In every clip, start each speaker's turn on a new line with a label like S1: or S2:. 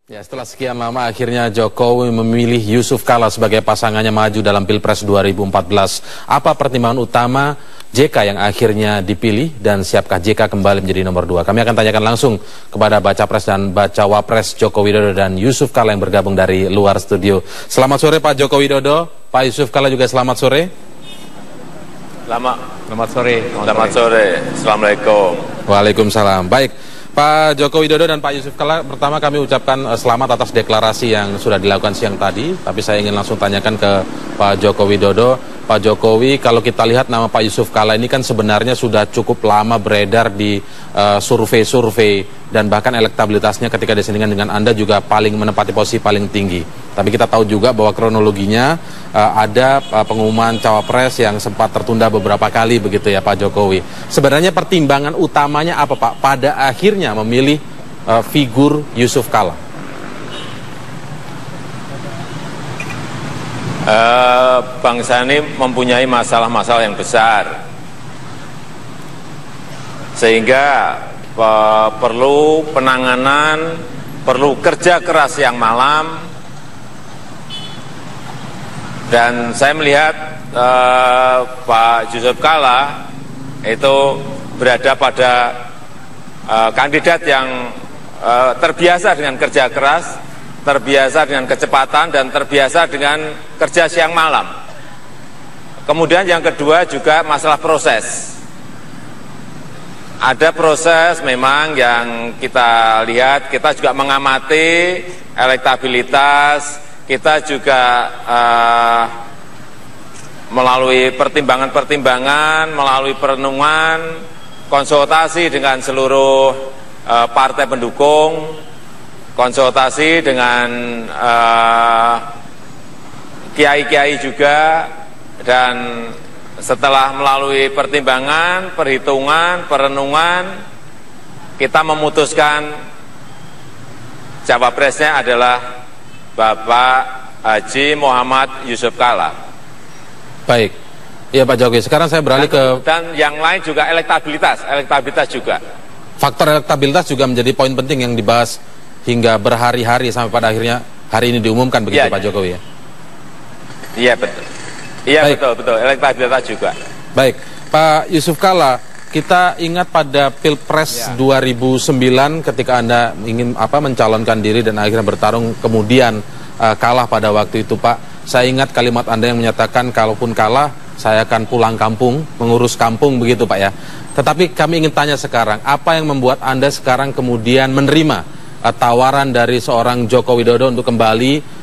S1: Ya, setelah sekian lama akhirnya Jokowi memilih Yusuf Kala sebagai pasangannya maju dalam Pilpres 2014. Apa pertimbangan utama JK yang akhirnya dipilih dan siapkah JK kembali menjadi nomor 2? Kami akan tanyakan langsung kepada Baca Pres dan Baca Wapres Joko Widodo dan Yusuf Kala yang bergabung dari luar studio. Selamat sore Pak Joko Widodo, Pak Yusuf Kala juga selamat sore.
S2: Selamat sore.
S1: Assalamualaikum. Waalaikumsalam. Baik. Pak Joko Widodo dan Pak Yusuf Kala, pertama kami ucapkan selamat atas deklarasi yang sudah dilakukan siang tadi. Tapi saya ingin langsung tanyakan ke Pak Joko Widodo. Pak Jokowi, kalau kita lihat nama Pak Yusuf Kala ini kan sebenarnya sudah cukup lama beredar di survei-survei dan bahkan elektabilitasnya ketika disandingkan dengan Anda juga paling menempati posisi paling tinggi. Tapi kita tahu juga bahwa kronologinya ada pengumuman cawapres yang sempat tertunda beberapa kali begitu ya Pak Jokowi. Sebenarnya pertimbangan utamanya apa Pak pada akhirnya memilih figur Yusuf Kala?
S2: Bangsa ini mempunyai masalah-masalah yang besar, sehingga perlu penanganan, perlu kerja keras yang malam. Dan saya melihat Pak Yusuf Kala itu berada pada kandidat yang terbiasa dengan kerja keras, terbiasa dengan kecepatan, dan terbiasa dengan kerja siang malam. Kemudian yang kedua juga masalah proses. Ada proses memang yang kita lihat, kita juga mengamati elektabilitas, kita juga melalui pertimbangan-pertimbangan, melalui perenungan, konsultasi dengan seluruh partai pendukung, konsultasi dengan kiai-kiai juga, dan setelah melalui pertimbangan, perhitungan, perenungan, kita memutuskan cawapresnya adalah Bapak Haji Muhammad Yusuf Kala.
S1: Baik, iya Pak Jokowi. Sekarang saya beralih ke...
S2: Dan yang lain juga elektabilitas juga.
S1: Faktor elektabilitas juga menjadi poin penting yang dibahas hingga berhari-hari sampai pada akhirnya hari ini diumumkan begitu ya, Pak Jokowi ya?
S2: Iya betul. Iya betul. Elektabilitas juga.
S1: Baik, Pak Yusuf Kala, kita ingat pada Pilpres 2009 ketika Anda ingin mencalonkan diri dan akhirnya bertarung kemudian kalah pada waktu itu Pak. Saya ingat kalimat Anda yang menyatakan kalaupun kalah saya akan pulang kampung, mengurus kampung begitu Pak ya. Tetapi kami ingin tanya sekarang, apa yang membuat Anda sekarang kemudian menerima tawaran dari seorang Joko Widodo untuk kembali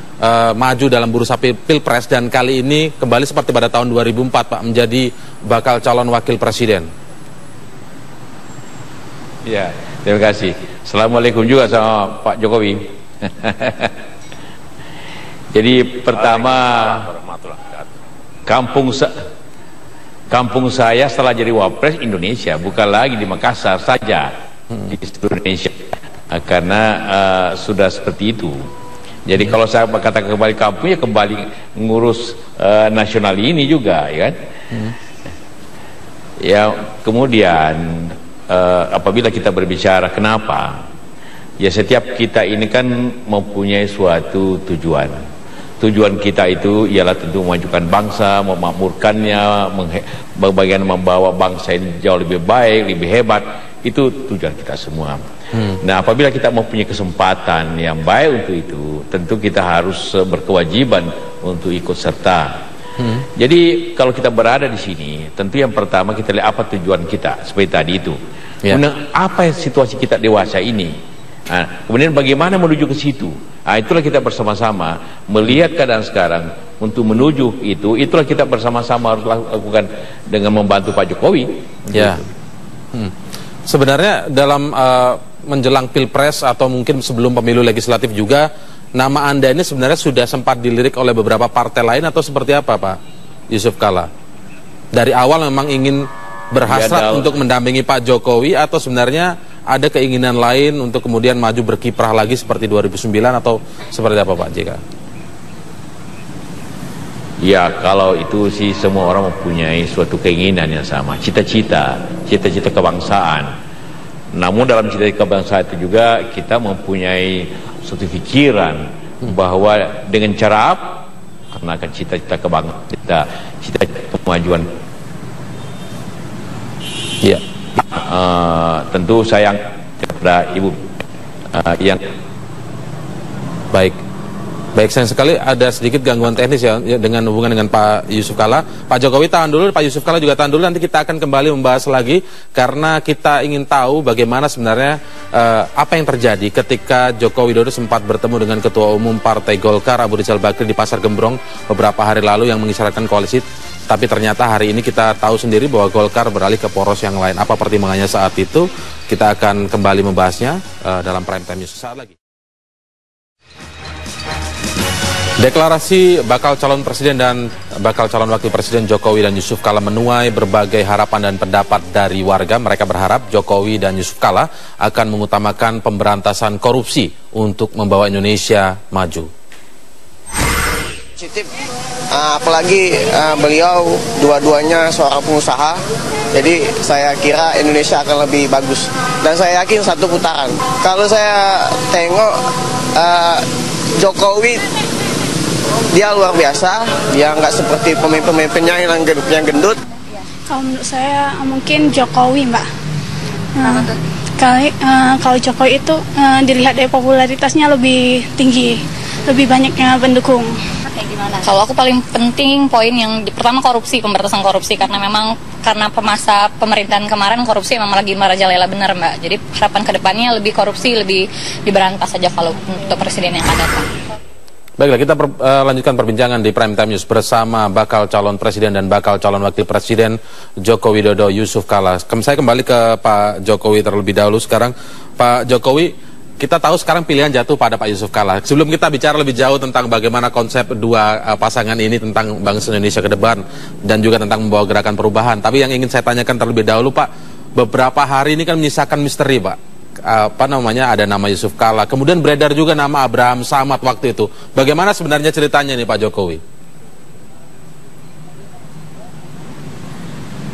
S1: maju dalam bursa Pilpres dan kali ini kembali seperti pada tahun 2004 Pak menjadi bakal calon wakil presiden?
S3: Ya, terima kasih. Assalamualaikum juga sama Pak Jokowi. Jadi pertama, kampung saya setelah jadi wapres Indonesia, bukan lagi di Makassar saja, di seluruh Indonesia. Karena sudah seperti itu. Jadi kalau saya katakan kembali kampung, ya kembali ngurus nasional ini juga, ya kan? Ya kemudian apabila kita berbicara kenapa, ya setiap kita ini kan mempunyai suatu tujuan. Tujuan kita itu ialah tentu memajukan bangsa, memakmurkannya, bagaimana membawa bangsa ini jauh lebih baik, lebih hebat. Itu tujuan kita semua. Nah, apabila kita mempunyai kesempatan yang baik untuk itu, tentu kita harus berkewajiban untuk ikut serta. Jadi kalau kita berada di sini, tentu yang pertama kita lihat apa tujuan kita, seperti tadi itu. Kemudian apa situasi kita dewasa ini? Nah, kemudian bagaimana menuju ke situ? Nah, itulah kita bersama-sama melihat keadaan sekarang untuk menuju itu. Itulah kita bersama-sama harus lakukan dengan membantu Pak Jokowi.
S1: Ya. Sebenarnya dalam menjelang Pilpres atau mungkin sebelum pemilu legislatif juga, nama Anda ini sebenarnya sudah sempat dilirik oleh beberapa partai lain atau seperti apa Pak Yusuf Kala? Dari awal memang ingin berhasrat untuk mendampingi Pak Jokowi atau sebenarnya ada keinginan lain untuk kemudian maju berkiprah lagi seperti 2009 atau seperti apa Pak JK?
S3: Ya kalau itu sih semua orang mempunyai suatu keinginan yang sama, cita-cita kebangsaan. Namun dalam cita-cita bangsa itu juga kita mempunyai suatu pikiran bahwa dengan cara apa? Karena akan cita-cita kebanggaan kita, cita-cita kemajuan.
S1: Iya.
S3: Tentu sayang kepada Ibu yang
S1: baik. Baik, sayang sekali ada sedikit gangguan teknis ya dengan hubungan dengan Pak Yusuf Kalla. Pak Jokowi tahan dulu, Pak Yusuf Kalla juga tahan dulu. Nanti kita akan kembali membahas lagi karena kita ingin tahu bagaimana sebenarnya apa yang terjadi ketika Joko Widodo sempat bertemu dengan Ketua Umum Partai Golkar Abu Rizal Bakri di Pasar Gembrong beberapa hari lalu yang mengisyaratkan koalisi. Tapi ternyata hari ini kita tahu sendiri bahwa Golkar beralih ke poros yang lain. Apa pertimbangannya saat itu? Kita akan kembali membahasnya dalam Prime Time News saat lagi. Deklarasi bakal calon presiden dan bakal calon wakil presiden Jokowi dan Yusuf Kalla menuai berbagai harapan dan pendapat dari warga. Mereka berharap Jokowi dan Yusuf Kalla akan mengutamakan pemberantasan korupsi untuk membawa Indonesia maju.
S4: Positif, apalagi beliau dua-duanya seorang pengusaha, jadi saya kira Indonesia akan lebih bagus. Dan saya yakin satu putaran. Kalau saya tengok Jokowi, dia luar biasa, dia nggak seperti pemimpin-pemimpinnya yang gendut.
S5: Kalau menurut saya mungkin Jokowi, Mbak. Kalau Jokowi itu dilihat dari popularitasnya lebih tinggi, lebih banyaknya pendukung.
S6: Kalau aku paling penting poin yang pertama korupsi, pemberantasan korupsi, karena memang karena masa pemerintahan kemarin korupsi memang lagi merajalela benar, Mbak. Jadi harapan kedepannya lebih korupsi, lebih diberantas saja kalau untuk presiden yang akan datang.
S1: Baiklah, kita lanjutkan perbincangan di Prime Time News bersama bakal calon presiden dan bakal calon wakil presiden Joko Widodo Yusuf Kalla. Saya kembali ke Pak Jokowi terlebih dahulu sekarang. Pak Jokowi, kita tahu sekarang pilihan jatuh pada Pak Yusuf Kalla. Sebelum kita bicara lebih jauh tentang bagaimana konsep dua pasangan ini tentang bangsa Indonesia ke depan dan juga tentang membawa gerakan perubahan. Tapi yang ingin saya tanyakan terlebih dahulu, Pak, beberapa hari ini kan menyisakan misteri, Pak. Ada nama Yusuf Kalla, kemudian beredar juga nama Abraham Samad waktu itu. Bagaimana sebenarnya ceritanya nih Pak Jokowi?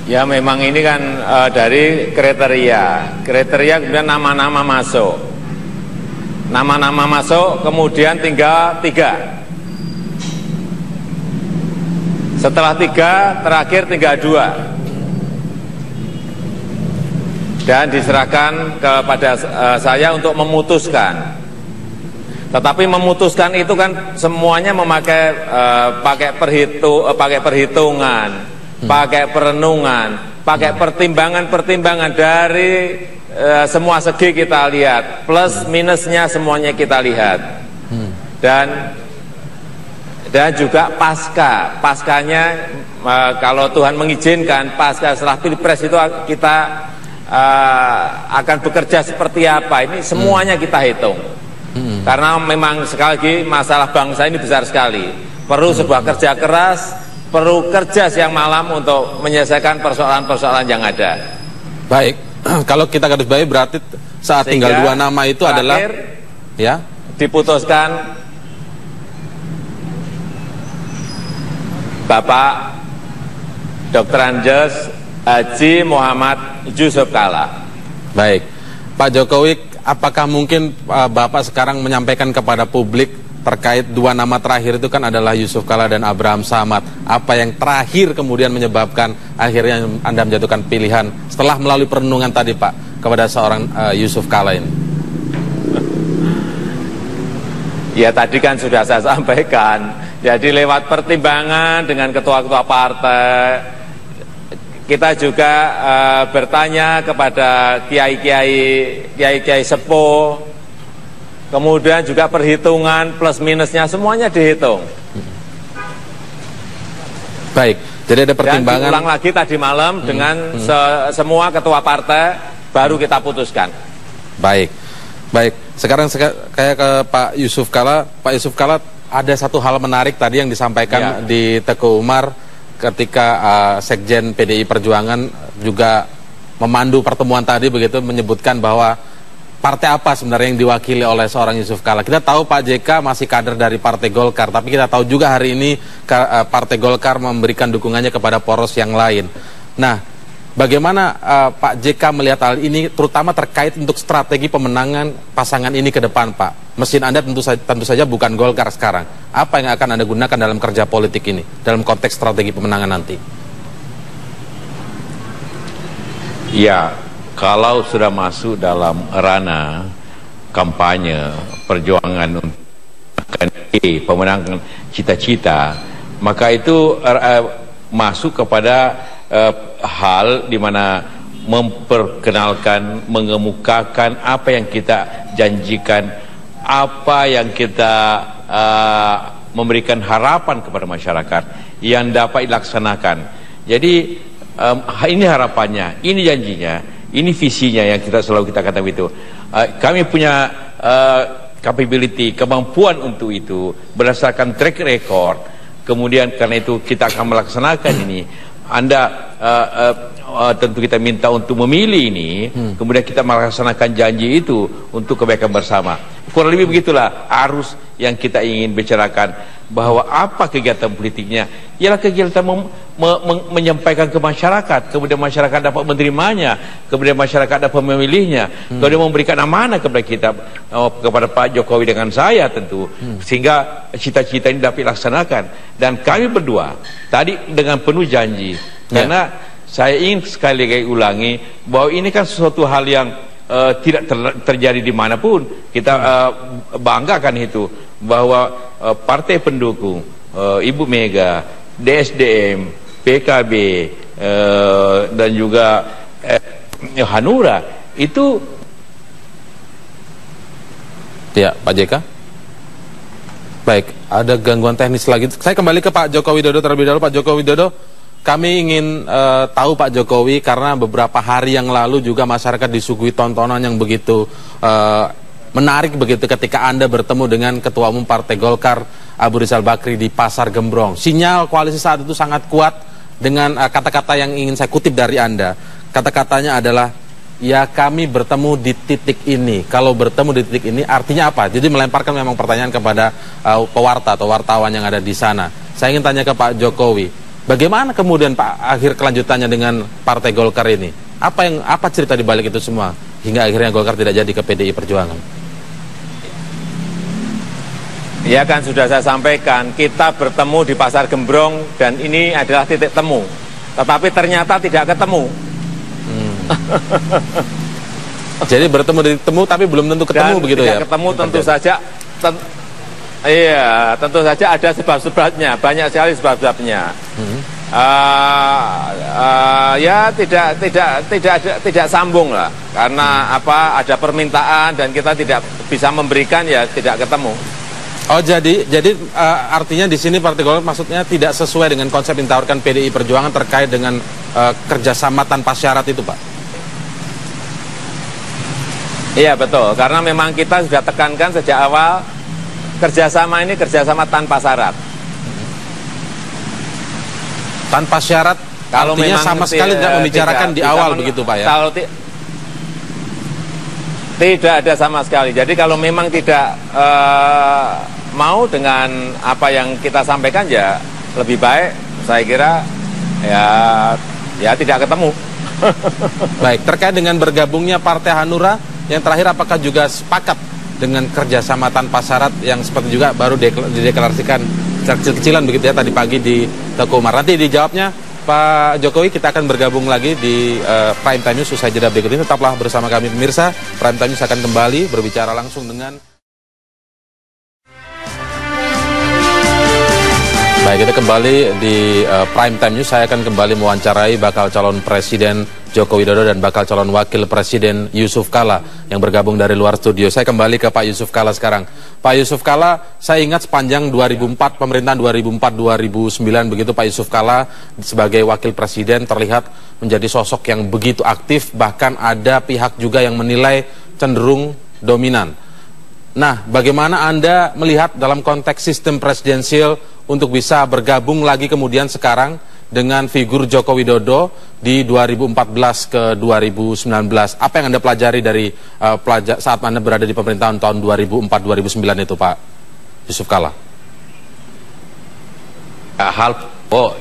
S2: Ya memang ini kan dari kriteria kemudian nama-nama masuk. Nama-nama masuk kemudian tinggal 3. Setelah 3 terakhir tinggal 2. Dan diserahkan kepada saya untuk memutuskan. Tetapi memutuskan itu kan semuanya memakai pakai perhitungan, pakai perenungan, pakai pertimbangan-pertimbangan dari semua segi kita lihat, plus minusnya semuanya kita lihat. Dan juga paskanya kalau Tuhan mengizinkan pasca setelah Pilpres itu kita akan bekerja seperti apa, ini semuanya kita hitung. Karena memang sekali lagi masalah bangsa ini besar sekali, perlu sebuah kerja keras, perlu kerja siang malam untuk menyelesaikan persoalan-persoalan yang ada.
S1: Baik, kalau kita garis bawahi berarti saat tinggal 2 nama itu adalah ya
S2: diputuskan Bapak Dr. Andes Haji Muhammad Yusuf Kalla.
S1: Baik, Pak Jokowi, apakah mungkin Bapak sekarang menyampaikan kepada publik terkait 2 nama terakhir itu kan adalah Yusuf Kalla dan Abraham Samad. Apa yang terakhir kemudian menyebabkan akhirnya Anda menjatuhkan pilihan setelah melalui perenungan tadi, Pak, kepada seorang Yusuf Kalla ini?
S2: Ya tadi kan sudah saya sampaikan. Jadi lewat pertimbangan dengan ketua-ketua partai, kita juga bertanya kepada kiai-kiai sepuh, kemudian juga perhitungan plus minusnya semuanya dihitung.
S1: Baik, jadi ada pertimbangan.
S2: Dan diulang lagi tadi malam dengan semua ketua partai, baru kita putuskan.
S1: Baik, baik. Sekarang kayak ke Pak Yusuf Kalla. Pak Yusuf Kalla, ada satu hal menarik tadi yang disampaikan di Teguh Umar ketika Sekjen PDI Perjuangan juga memandu pertemuan tadi, begitu, menyebutkan bahwa partai apa sebenarnya yang diwakili oleh seorang Yusuf Kalla. Kita tahu Pak JK masih kader dari Partai Golkar, tapi kita tahu juga hari ini Partai Golkar memberikan dukungannya kepada poros yang lain. Nah, Bagaimana Pak JK melihat hal ini, terutama terkait untuk strategi pemenangan pasangan ini ke depan, Pak? Mesin Anda tentu saja bukan Golkar sekarang. Apa yang akan Anda gunakan dalam kerja politik ini, dalam konteks strategi pemenangan nanti?
S3: Ya, kalau sudah masuk dalam ranah kampanye, perjuangan untuk pemenangan cita-cita, maka itu masuk kepada hal di mana memperkenalkan, mengemukakan apa yang kita janjikan, apa yang kita memberikan harapan kepada masyarakat yang dapat dilaksanakan. Jadi ini harapannya, ini janjinya, ini visinya yang selalu kita katakan itu. Kami punya capability, kemampuan untuk itu berdasarkan track record. Kemudian karena itu kita akan melaksanakan ini. Anda tentu kita minta untuk memilih ini, kemudian kita melaksanakan janji itu untuk kebaikan bersama. Kurang lebih begitulah arus yang kita ingin bicarakan, bahwa apa kegiatan politiknya ialah kegiatan menyampaikan ke masyarakat, kemudian masyarakat dapat menerimanya, kemudian masyarakat dapat memilihnya, kemudian memberikan amanah kepada kita, kepada Pak Jokowi dengan saya tentu, sehingga cita-cita ini dapat dilaksanakan. Dan kami berdua tadi dengan penuh janji, karena saya ingin sekali lagi ulangi bahwa ini kan sesuatu hal yang tidak terjadi dimanapun. Kita banggakan itu, bahwa partai pendukung Ibu Mega, DSDM, PKB, dan juga Hanura itu.
S1: Ya, Pak JK. Baik, ada gangguan teknis lagi. Saya kembali ke Pak Joko Widodo terlebih dahulu. Pak Joko Widodo, kami ingin tahu Pak Jokowi, karena beberapa hari yang lalu juga masyarakat disuguhi tontonan yang begitu menarik begitu ketika Anda bertemu dengan Ketua Umum Partai Golkar Abu Rizal Bakri di Pasar Gembrong. Sinyal koalisi saat itu sangat kuat dengan kata-kata yang ingin saya kutip dari Anda. Kata-katanya adalah, ya kami bertemu di titik ini. Kalau bertemu di titik ini artinya apa? Jadi melemparkan memang pertanyaan kepada pewarta atau wartawan yang ada di sana. Saya ingin tanya ke Pak Jokowi, bagaimana kemudian Pak akhir kelanjutannya dengan Partai Golkar ini? Apa cerita di balik itu semua hingga akhirnya Golkar tidak jadi ke PDI Perjuangan?
S2: Ya kan sudah saya sampaikan, kita bertemu di Pasar Gembrong dan ini adalah titik temu. Tetapi ternyata tidak ketemu.
S1: Jadi bertemu di temu tapi belum tentu ketemu, dan begitu ya?
S2: Tidak ketemu tentu saja. Iya, tentu saja ada sebab-sebabnya, banyak sekali sebab-sebabnya. Ya tidak sambung lah, karena apa, ada permintaan dan kita tidak bisa memberikan, ya tidak ketemu.
S1: Oh, jadi artinya di sini Partai Golkar maksudnya tidak sesuai dengan konsep yang ditawarkan PDI Perjuangan terkait dengan kerjasama tanpa syarat itu, Pak?
S2: Iya betul, karena memang kita sudah tekankan sejak awal, kerjasama ini kerjasama tanpa syarat.
S1: Tanpa syarat, kalau artinya sama sekali tidak membicarakan di awal begitu, Pak ya?
S2: Kalau tidak ada sama sekali. Jadi kalau memang tidak mau dengan apa yang kita sampaikan, ya lebih baik saya kira ya tidak ketemu.
S1: Baik, terkait dengan bergabungnya Partai Hanura, yang terakhir apakah juga sepakat dengan kerjasama tanpa syarat yang seperti juga baru dideklarasikan kecil-kecilan begitu ya tadi pagi di Teguh Umar? Nanti dijawabnya Pak Jokowi. Kita akan bergabung lagi di Prime Time News usai jeda berikut ini. Tetaplah bersama kami pemirsa. Prime Time News akan kembali berbicara langsung dengan... Baik, kita kembali di Prime Time News. Saya akan kembali mewawancarai bakal calon Presiden Joko Widodo dan bakal calon Wakil Presiden Yusuf Kala yang bergabung dari luar studio. Saya kembali ke Pak Yusuf Kala sekarang. Pak Yusuf Kala, saya ingat sepanjang 2004, pemerintahan 2004-2009 begitu, Pak Yusuf Kala sebagai Wakil Presiden terlihat menjadi sosok yang begitu aktif, bahkan ada pihak juga yang menilai cenderung dominan. Nah, bagaimana Anda melihat dalam konteks sistem presidensial untuk bisa bergabung lagi kemudian sekarang dengan figur Joko Widodo di 2014 ke 2019? Apa yang Anda pelajari dari saat Anda berada di pemerintahan tahun 2004-2009 itu, Pak Yusuf Kala?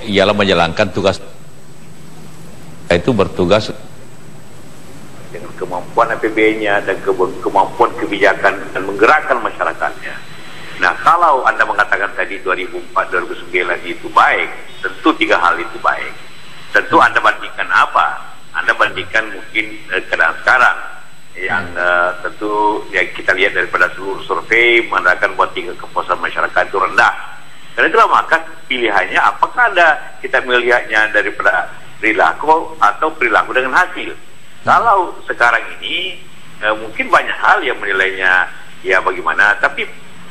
S3: Ialah menjalankan tugas. itu bertugas
S7: dengan kemampuan APBN-nya dan kemampuan kebijakan dan menggerakkan masyarakatnya. Nah, kalau Anda mengatakan tadi 2004-2009 itu baik, tentu 3 hal itu baik. Tentu Anda bandingkan apa? Anda bandingkan mungkin keadaan sekarang yang tentu yang kita lihat daripada seluruh survei mengatakan bahwa tingkat kepuasan masyarakat itu rendah. Karena itulah maka pilihannya apakah kita melihatnya daripada perilaku atau perilaku dengan hasil. Kalau sekarang ini mungkin banyak hal yang menilainya ya bagaimana, tapi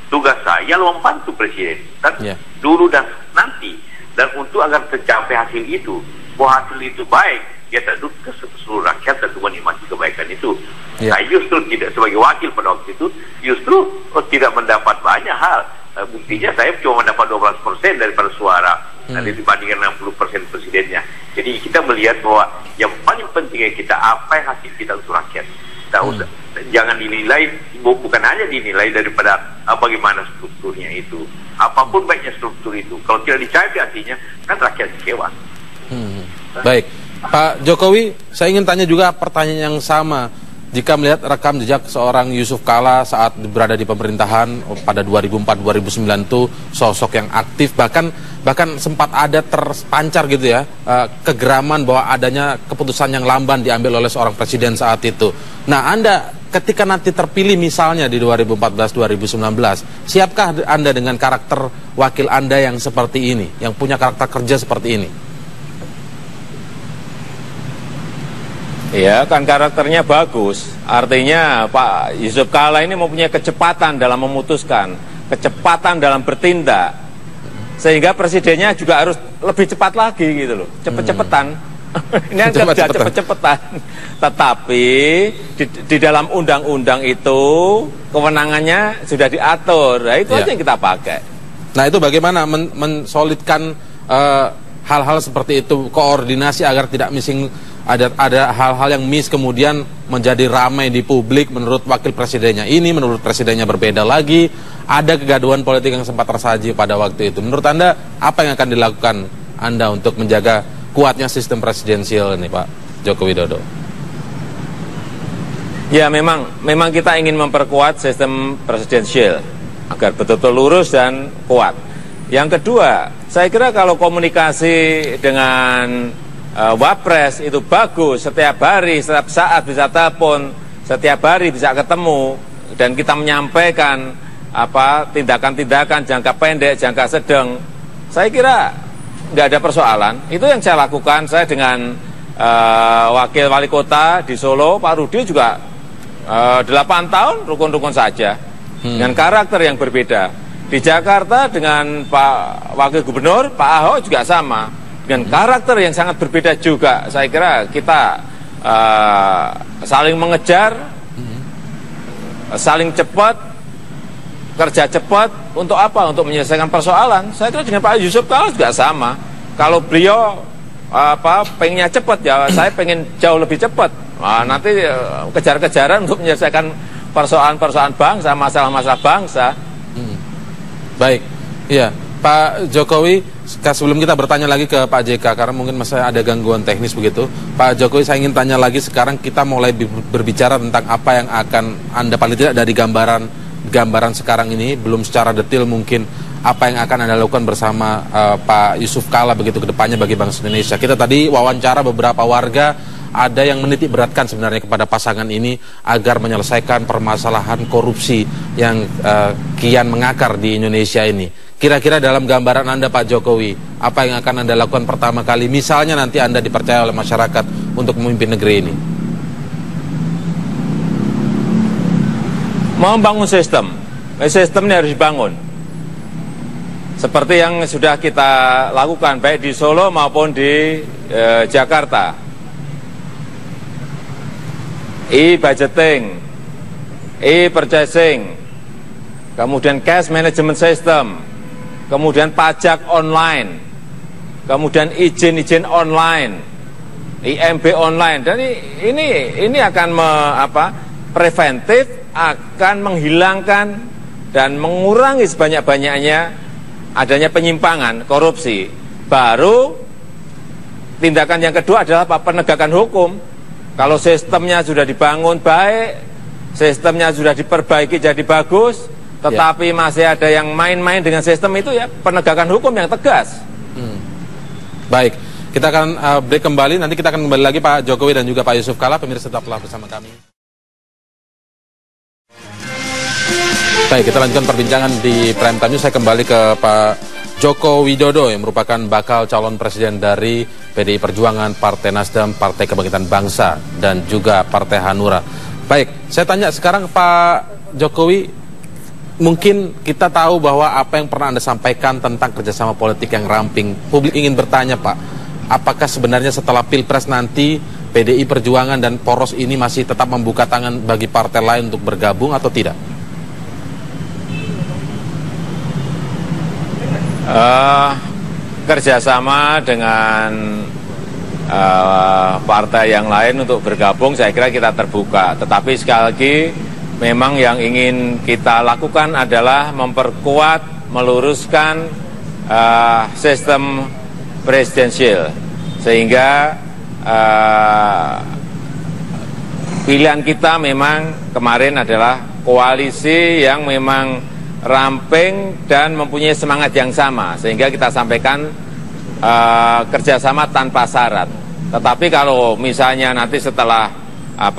S7: tugas saya membantu presiden dan dulu dan nanti, dan untuk agar tercapai hasil itu, bahwa hasil itu baik, ya tentu ke seluruh rakyat tentu menikmati kebaikan itu. Saya justru tidak sebagai wakil pada waktu itu justru tidak mendapat banyak hal. Buktinya saya cuma mendapat 12% daripada suara dibandingkan 60% presidennya. Jadi kita melihat bahwa yang paling pentingnya kita apa yang hasil kita untuk rakyat. Jangan dinilai, bukan hanya dinilai daripada bagaimana strukturnya itu. Apapun baiknya struktur itu, kalau tidak dicapai artinya kan rakyat kecewa.
S1: Baik, Pak Jokowi, saya ingin tanya juga pertanyaan yang sama. Jika melihat rekam jejak seorang Yusuf Kalla saat berada di pemerintahan pada 2004-2009 itu sosok yang aktif, bahkan sempat ada terpancar gitu ya kegeraman bahwa adanya keputusan yang lamban diambil oleh seorang presiden saat itu. Nah, Anda ketika nanti terpilih misalnya di 2014-2019, siapkah Anda dengan karakter wakil Anda yang seperti ini, yang punya karakter kerja seperti ini?
S2: Ya, kan karakternya bagus. Artinya Pak Yusuf Kalla ini mempunyai kecepatan dalam memutuskan, kecepatan dalam bertindak, sehingga presidennya juga harus lebih cepat lagi gitu loh, cepet-cepetan. Ini yang kerja cepet-cepetan. Tetapi di dalam undang-undang itu kewenangannya sudah diatur. Nah, itu aja yang kita pakai.
S1: Nah, itu bagaimana mensolidkan hal-hal seperti itu, koordinasi agar tidak missing, ada hal-hal yang miss kemudian menjadi ramai di publik menurut wakil presidennya ini, menurut presidennya berbeda lagi, ada kegaduhan politik yang sempat tersaji pada waktu itu. Menurut Anda, apa yang akan dilakukan Anda untuk menjaga kuatnya sistem presidensial ini, Pak Joko Widodo?
S2: Ya, memang kita ingin memperkuat sistem presidensial agar betul-betul lurus dan kuat. Yang kedua, saya kira kalau komunikasi dengan Wapres itu bagus, setiap hari, setiap saat bisa telepon, setiap hari bisa ketemu, dan kita menyampaikan tindakan-tindakan jangka pendek, jangka sedang, saya kira nggak ada persoalan. Itu yang saya lakukan. Saya dengan wakil wali kota di Solo, Pak Rudi juga 8 tahun rukun-rukun saja, dengan karakter yang berbeda. Di Jakarta dengan Pak Wakil Gubernur, Pak Ahok juga sama, dengan karakter yang sangat berbeda juga. Saya kira kita saling mengejar, saling cepat, kerja cepat, untuk apa? Untuk menyelesaikan persoalan. Saya kira dengan Pak Yusuf Kalla juga sama. Kalau beliau pengennya cepat, ya saya pengen jauh lebih cepat. Nah, nanti kejar-kejaran untuk menyelesaikan persoalan-persoalan bangsa, masalah-masalah bangsa.
S1: Baik, iya Pak Jokowi, sebelum kita bertanya lagi ke Pak JK, karena mungkin masih ada gangguan teknis begitu, Pak Jokowi, saya ingin tanya lagi, sekarang kita mulai berbicara tentang apa yang akan Anda, paling tidak dari gambaran sekarang ini, belum secara detail mungkin, apa yang akan Anda lakukan bersama Pak Yusuf Kalla begitu ke depannya bagi bangsa Indonesia. Kita tadi wawancara beberapa warga, ada yang menitik beratkan sebenarnya kepada pasangan ini agar menyelesaikan permasalahan korupsi yang kian mengakar di Indonesia ini. Kira-kira dalam gambaran Anda, Pak Jokowi, apa yang akan Anda lakukan pertama kali misalnya nanti Anda dipercaya oleh masyarakat untuk memimpin negeri ini?
S2: Membangun sistem ini harus dibangun seperti yang sudah kita lakukan baik di Solo maupun di Jakarta. E-budgeting, e-purchasing, kemudian cash management system, kemudian pajak online, kemudian izin-izin online, IMB online, dan ini akan preventif, akan menghilangkan dan mengurangi sebanyak-banyaknya adanya penyimpangan, korupsi. Baru tindakan yang kedua adalah penegakan hukum. Kalau sistemnya sudah dibangun baik, sistemnya sudah diperbaiki jadi bagus, tetapi masih ada yang main-main dengan sistem itu, ya penegakan hukum yang tegas.
S1: Baik, kita akan break kembali, nanti kita akan kembali lagi Pak Jokowi dan juga Pak Yusuf Kalla. Pemirsa tetaplah bersama kami. Baik, kita lanjutkan perbincangan di Prime Time News. Saya kembali ke Pak Joko Widodo yang merupakan bakal calon presiden dari PDI Perjuangan, Partai Nasdem, Partai Kebangkitan Bangsa, dan juga Partai Hanura. Baik, saya tanya sekarang Pak Jokowi, mungkin kita tahu bahwa apa yang pernah Anda sampaikan tentang kerjasama politik yang ramping. Publik ingin bertanya Pak, apakah sebenarnya setelah Pilpres nanti PDI Perjuangan dan poros ini masih tetap membuka tangan bagi partai lain untuk bergabung atau tidak?
S2: Kerjasama dengan partai yang lain untuk bergabung, saya kira kita terbuka. Tetapi sekali lagi, memang yang ingin kita lakukan adalah memperkuat, meluruskan sistem presidensial, sehingga pilihan kita memang kemarin adalah koalisi yang memang ramping dan mempunyai semangat yang sama, sehingga kita sampaikan kerjasama tanpa syarat. Tetapi kalau misalnya nanti setelah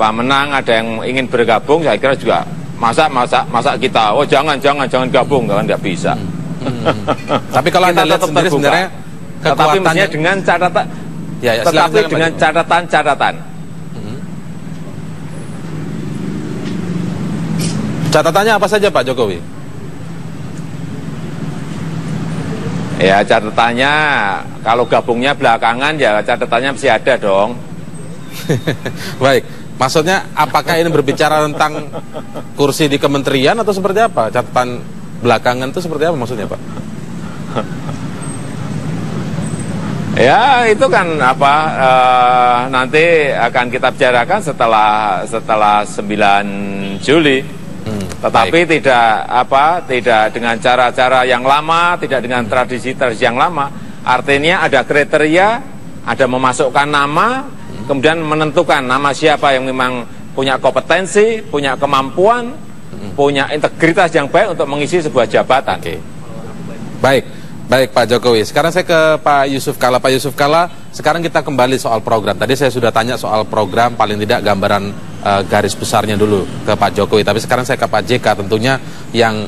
S2: menang ada yang ingin bergabung, saya kira juga masa kita jangan gabung, kan nggak bisa.
S1: Tapi kalau Anda lihat sendiri sebenarnya
S2: tetapi mestinya dengan catatan, tetapi dengan catatan.
S1: Catatannya apa saja Pak Jokowi?
S2: Ya catatannya, kalau gabungnya belakangan ya catatannya mesti ada dong.
S1: Baik, maksudnya apakah ini berbicara tentang kursi di kementerian atau seperti apa? Catatan belakangan itu seperti apa maksudnya Pak?
S2: Ya itu kan nanti akan kita bicarakan setelah 9 Juli. Tetapi tidak dengan cara-cara yang lama, tidak dengan tradisi-tradisi yang lama. Artinya ada kriteria, ada memasukkan nama, kemudian menentukan nama siapa yang memang punya kompetensi, punya kemampuan, punya integritas yang baik untuk mengisi sebuah jabatan.
S1: Baik Pak Jokowi. Sekarang saya ke Pak Yusuf Kalla. Pak Yusuf Kalla, sekarang kita kembali soal program. Tadi saya sudah tanya soal program, paling tidak gambaran garis besarnya dulu ke Pak Jokowi. Tapi sekarang saya ke Pak JK, tentunya yang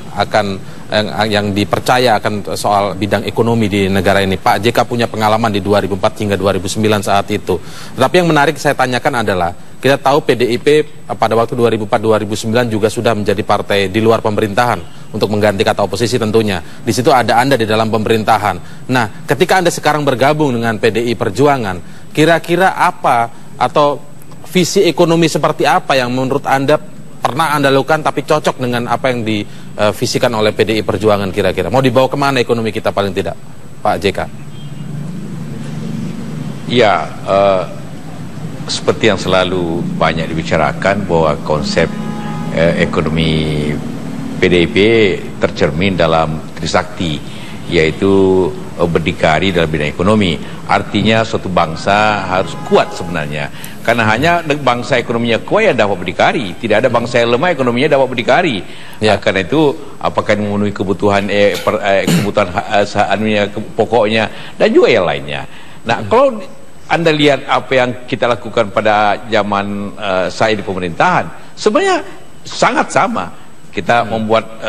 S1: dipercaya akan soal bidang ekonomi di negara ini. Pak JK punya pengalaman di 2004 hingga 2009 saat itu. Tetapi yang menarik saya tanyakan adalah, kita tahu PDIP pada waktu 2004-2009 juga sudah menjadi partai di luar pemerintahan untuk mengganti kata oposisi tentunya. Di situ ada Anda di dalam pemerintahan. Nah, ketika Anda sekarang bergabung dengan PDI Perjuangan, kira-kira apa atau visi ekonomi seperti apa yang menurut Anda pernah Anda lakukan tapi cocok dengan apa yang divisikan oleh PDI Perjuangan kira-kira? Mau dibawa kemana ekonomi kita paling tidak, Pak JK?
S3: Ya, seperti yang selalu banyak dibicarakan bahwa konsep ekonomi PDIP tercermin dalam Trisakti, yaitu berdikari dalam bidang ekonomi. Artinya suatu bangsa harus kuat sebenarnya, karena hanya bangsa ekonominya kuat yang dapat berdikari. Tidak ada bangsa yang lemah ekonominya dapat berdikari. Karena itu apakah memenuhi kebutuhan pokoknya dan juga yang lainnya. Nah, kalau Anda lihat apa yang kita lakukan pada zaman saya di pemerintahan, sebenarnya sangat sama. Kita membuat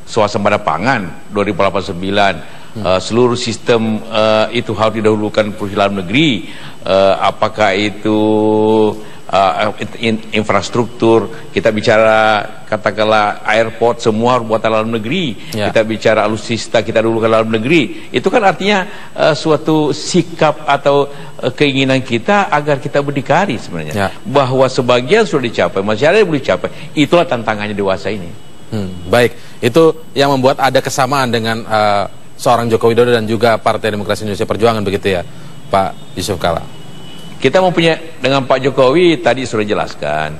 S3: swasembada pangan 2089. Seluruh sistem itu harus didahulukan produksi dalam negeri, apakah itu infrastruktur, kita bicara katakanlah airport, semua harus buatan dalam negeri, kita bicara alutsista, kita dahulukan dalam negeri. Itu kan artinya suatu sikap atau keinginan kita agar kita berdikari sebenarnya, bahwa sebagian sudah dicapai, masih ada yang belum dicapai. Itulah tantangannya dewasa ini.
S1: Baik, itu yang membuat ada kesamaan dengan seorang Joko Widodo dan juga Partai Demokrasi Indonesia Perjuangan, begitu ya Pak Yusuf Kalla?
S3: Kita mempunyai, dengan Pak Jokowi tadi sudah jelaskan,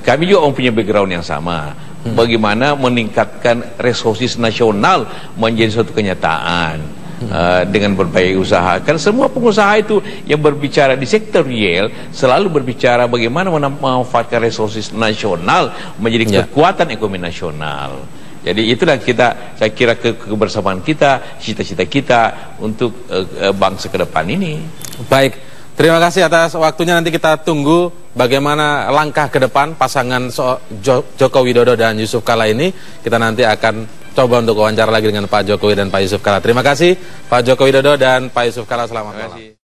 S3: kami juga mempunyai background yang sama. Bagaimana meningkatkan resources nasional menjadi suatu kenyataan. dengan berbagai usaha. Kan semua pengusaha itu yang berbicara di sektor real selalu berbicara bagaimana memanfaatkan resources nasional menjadi kekuatan ekonomi nasional. Jadi itulah saya kira kebersamaan kita, cita-cita kita untuk bangsa ke depan ini.
S1: Baik, terima kasih atas waktunya. Nanti kita tunggu bagaimana langkah ke depan pasangan Joko Widodo dan Yusuf Kala ini. Kita nanti akan coba untuk wawancara lagi dengan Pak Jokowi dan Pak Yusuf Kala. Terima kasih Pak Joko Widodo dan Pak Yusuf Kala. Selamat malam.